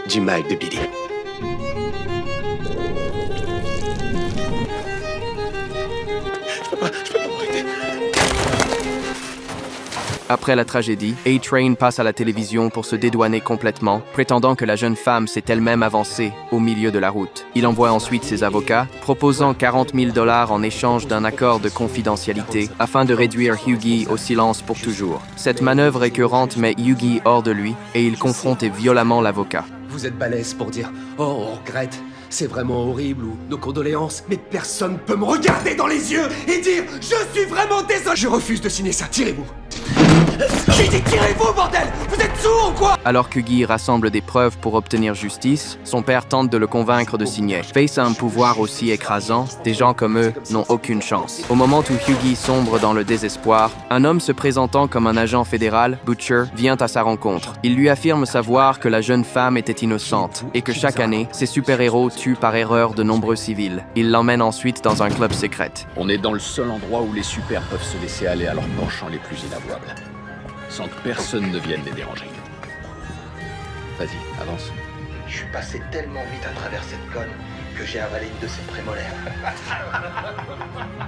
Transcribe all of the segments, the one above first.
du mal de Billy. Je peux pas m'arrêter. Après la tragédie, A-Train passe à la télévision pour se dédouaner complètement, prétendant que la jeune femme s'est elle-même avancée au milieu de la route. Il envoie ensuite ses avocats, proposant 40 000 $ en échange d'un accord de confidentialité afin de réduire Hughie au silence pour toujours. Cette manœuvre récurrente met Hughie hors de lui et il confronte violemment l'avocat. Vous êtes balèze pour dire « Oh, on regrette, c'est vraiment horrible » ou « Nos condoléances », mais personne peut me regarder dans les yeux et dire « Je suis vraiment désolé ». Je refuse de signer ça, tirez-vous. J'ai dit tirez-vous, bordel! Vous êtes sourds ou quoi? Alors qu'Hughie rassemble des preuves pour obtenir justice, son père tente de le convaincre de signer. Face à un pouvoir aussi écrasant, des gens comme eux n'ont aucune chance. Au moment où Hughie sombre dans le désespoir, un homme se présentant comme un agent fédéral, Butcher, vient à sa rencontre. Il lui affirme savoir que la jeune femme était innocente et que chaque année, ces super-héros tuent par erreur de nombreux civils. Il l'emmène ensuite dans un club secret. On est dans le seul endroit où les super peuvent se laisser aller à leurs penchants les plus inavouables, sans que personne ne vienne les déranger. Vas-y, avance. Je suis passé tellement vite à travers cette conne que j'ai avalé une de ses prémolaires.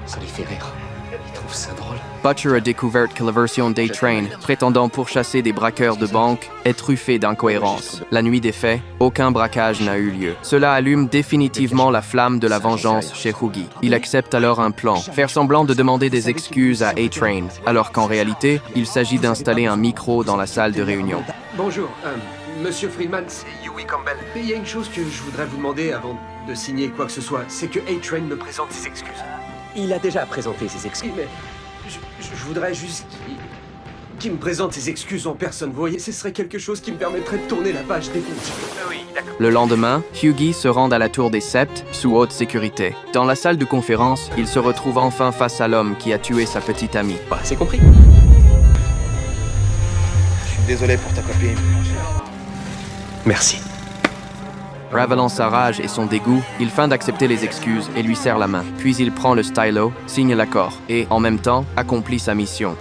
Ça les fait rire. Ils trouvent ça drôle. Butcher a découvert que la version d'A-Train, prétendant pourchasser des braqueurs de banque, est truffée d'incohérences. La nuit des faits, aucun braquage n'a eu lieu. Cela allume définitivement la flamme de la vengeance chez Hughie. Il accepte alors un plan, faire semblant de demander des excuses à A-Train, alors qu'en réalité, il s'agit d'installer un micro dans la salle de réunion. Bonjour, Monsieur Friedman, c'est Hughie Campbell. Il y a une chose que je voudrais vous demander avant de signer quoi que ce soit, c'est que A-Train me présente ses excuses. Il a déjà présenté ses excuses. Mais je voudrais juste qu'il me présente ses excuses en personne. Vous voyez, ce serait quelque chose qui me permettrait de tourner la page définitivement. Oui, d'accord. Le lendemain, Hughie se rend à la tour des Sept, sous haute sécurité. Dans la salle de conférence, il se retrouve enfin face à l'homme qui a tué sa petite amie. Bah, c'est compris. Je suis désolé pour ta copine. Merci. Ravalant sa rage et son dégoût, il feint d'accepter les excuses et lui serre la main. Puis il prend le stylo, signe l'accord et, en même temps, accomplit sa mission.